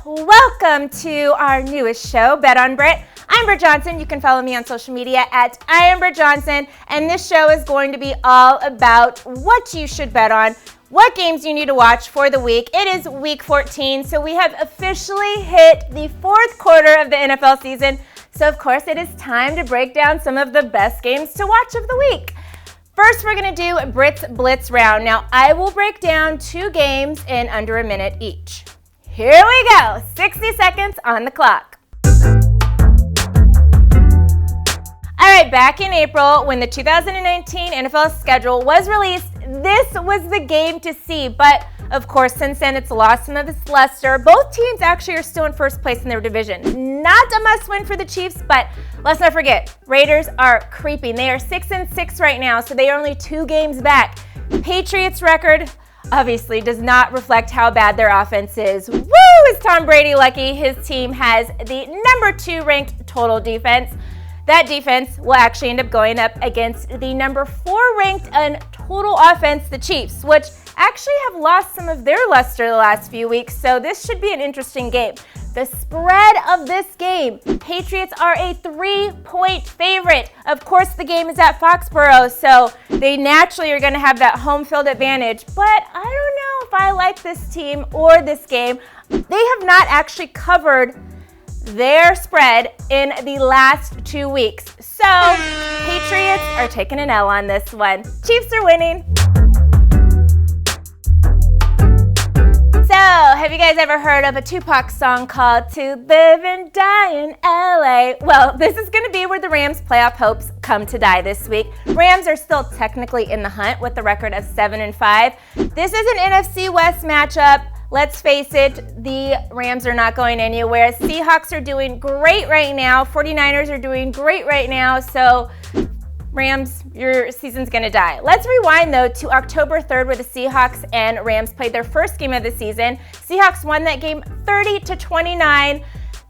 Welcome to our newest show, Bet On Britt. I'm Britt Johnson. You can follow me on social media at @IamBrittJohnson, and this show is going to be all about what you should bet on, what games you need to watch for the week. It is week 14, so we have officially hit the fourth quarter of the NFL season. So of course, it is time to break down some of the best games to watch of the week. First, we're going to do Britt's Blitz round. Now, I will break down 2 games in under a minute each. Here we go, 60 seconds on the clock. All right, back in April, when the 2019 NFL schedule was released, this was the game to see. But of course, since then, it's lost some of its luster. Both teams actually are still in first place in their division. Not a must-win for the Chiefs, but let's not forget, Raiders are creeping. They are 6-6 right now, so they are only 2 games back. Patriots record obviously does not reflect how bad their offense is. Woo! Is Tom Brady lucky? His team has the number 2 ranked total defense. That defense will actually end up going up against the number 4 ranked in total offense, the Chiefs, which actually have lost some of their luster the last few weeks, so this should be an interesting game. The spread of this game, Patriots are a 3-point favorite. Of course, the game is at Foxborough, so they naturally are going to have that home field advantage, but I don't know if I like this team or this game. They have not actually covered their spread in the last 2 weeks. So, Patriots are taking an L on this one. Chiefs are winning. So, have you guys ever heard of a Tupac song called To Live and Die in LA? Well, this is going to be where the Rams' playoff hopes come to die this week. Rams are still technically in the hunt with a record of 7-5. This is an NFC West matchup. Let's face it, the Rams are not going anywhere. Seahawks are doing great right now. 49ers are doing great right now. So, Rams, your season's going to die. Let's rewind, though, to October 3rd, where the Seahawks and Rams played their first game of the season. Seahawks won that game 30-29.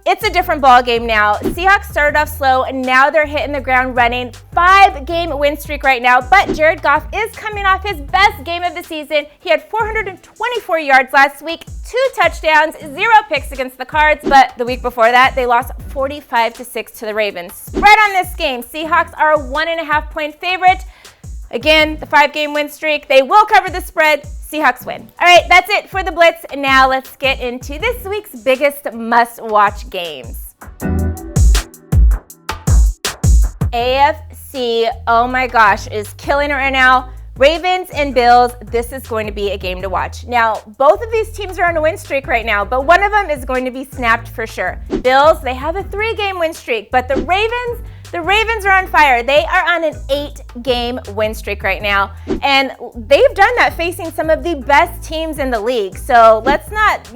It's a different ball game now. Seahawks started off slow, and now they're hitting the ground running. 5-game win streak right now, but Jared Goff is coming off his best game of the season. He had 424 yards last week, 2 touchdowns, 0 picks against the Cards, but the week before that, they lost 45-6 to the Ravens. Spread on this game, Seahawks are a 1.5-point favorite. Again, the 5-game win streak, they will cover the spread. Seahawks win. All right, that's it for the Blitz. And now let's get into this week's biggest must-watch games. AFC, oh my gosh, is killing it right now. Ravens and Bills, this is going to be a game to watch. Now, both of these teams are on a win streak right now, but one of them is going to be snapped for sure. Bills, they have a 3-game win streak, but the Ravens are on fire. They are on an 8-game win streak right now, and they've done that facing some of the best teams in the league. So let's not,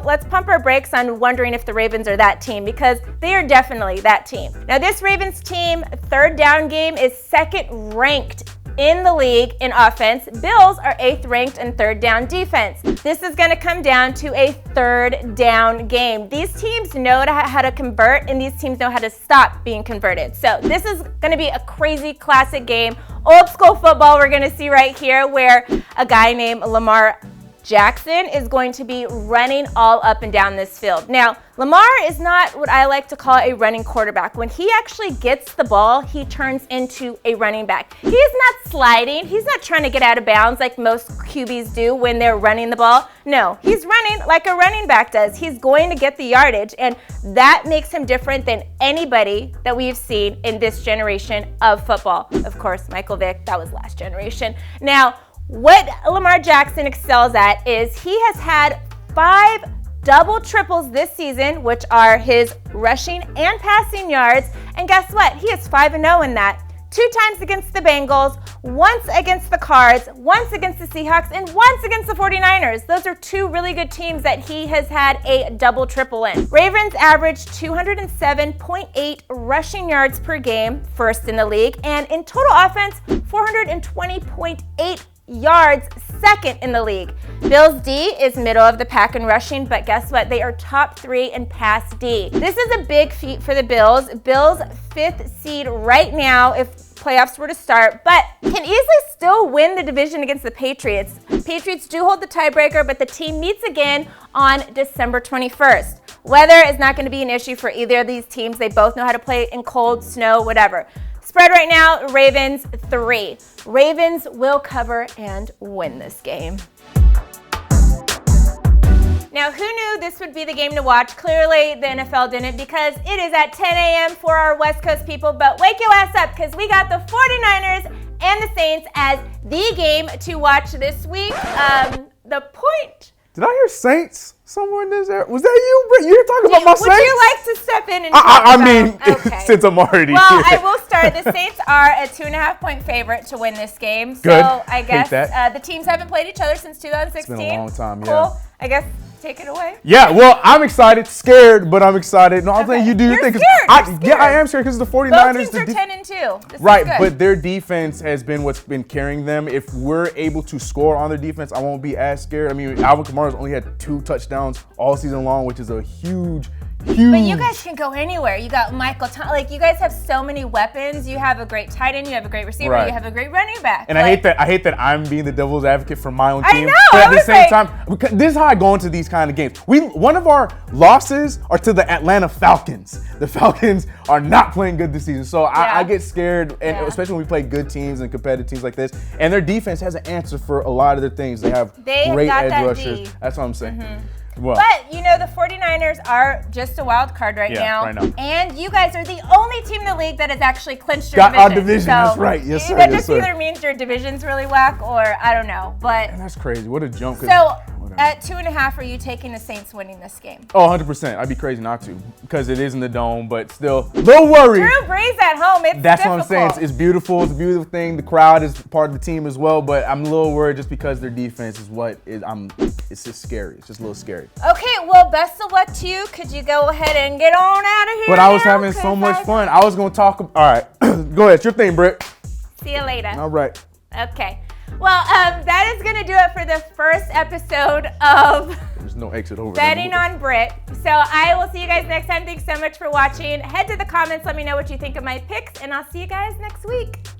let's pump our brakes on wondering if the Ravens are that team, because they are definitely that team. Now, this Ravens team, 3rd down game is 2nd ranked in the league in offense. Bills are 8th ranked in 3rd down defense. This is going to come down to a 3rd down game. These teams know how to convert, and these teams know how to stop being converted. So this is going to be a crazy classic game. Old school football we're going to see right here, where a guy named Lamar Jackson is going to be running all up and down this field. Now, Lamar is not what I like to call a running quarterback. When he actually gets the ball, he turns into a running back. He is not sliding. He's not trying to get out of bounds like most QBs do when they're running the ball. No, he's running like a running back does. He's going to get the yardage, and that makes him different than anybody that we've seen in this generation of football. Of course, Michael Vick, that was last generation. Now, what Lamar Jackson excels at is he has had 5 double triples this season, which are his rushing and passing yards. And guess what? He is 5-0 in that. 2 times against the Bengals, once against the Cards, once against the Seahawks, and once against the 49ers. Those are 2 really good teams that he has had a double triple in. Ravens averaged 207.8 rushing yards per game, 1st in the league, and in total offense, 420.8 yards, 2nd in the league. Bills D is middle of the pack in rushing, but guess what? They are top 3 in pass D. This is a big feat for the Bills. Bills 5th seed right now if playoffs were to start, but can easily still win the division against the Patriots. Patriots do hold the tiebreaker, but the team meets again on December 21st. Weather is not going to be an issue for either of these teams. They both know how to play in cold, snow, whatever. Spread right now, Ravens 3. Ravens will cover and win this game. Now, who knew this would be the game to watch? Clearly, the NFL didn't, because it is at 10 a.m. for our West Coast people. But wake your ass up, because we got the 49ers and the Saints as the game to watch this week. The point... Did I hear Saints somewhere in this area? Was that you, Britt? You're talking about my Saints? Would you like to step in and I mean, okay. Since I'm already here. Well, I will start. The Saints are a 2.5-point favorite to win this game. So Good. I guess the teams haven't played each other since 2016. It's been a long time, cool. Yeah. I guess take it away. Yeah, well, I'm excited, scared, but I'm excited. No, I'm saying you do your thing. Scared. Yeah, I am scared because the 49ers. Both teams are 10-2. This right, is good. but their defense has been what's been carrying them. If we're able to score on their defense, I won't be as scared. I mean, Alvin Kamara's only had 2 touchdowns all season long, which is a huge. But you guys can go anywhere. You got Michael, you guys have so many weapons. You have a great tight end, you have a great receiver, you have a great running back. And I hate that I'm being the devil's advocate for my own team. I know. But at the same time, this is how I go into these kind of games. One of our losses are to the Atlanta Falcons. The Falcons are not playing good this season, so I get scared, and especially when we play good teams and competitive teams like this. And their defense has an answer for a lot of their things. They have great edge rushers. That's what I'm saying. Well, but, the 49ers are just a wild card right now. And you guys are the only team in the league that has actually clinched your division. Got our division, so that's right. Yes, sir. That just either means your division's really whack or I don't know. But man, that's crazy. What a jump. So, at 2.5, are you taking the Saints winning this game? Oh, 100%. I'd be crazy not to, because it is in the dome, but still, no worry. Drew Brees at home, it's That's difficult. what I'm saying. It's beautiful. It's a beautiful thing. The crowd is part of the team as well, but I'm a little worried just because their defense is it's just scary. It's just a little scary. Okay, well, best of luck to you. Could you go ahead and get on out of here? But I was having so much fun. I was going to talk. All right. Go ahead. It's your thing, Britt. See you later. All right. Okay. Well, that is going to do it for the first episode of There's no exit over Betting on Britt. So I will see you guys next time. Thanks so much for watching. Head to the comments. Let me know what you think of my picks, and I'll see you guys next week.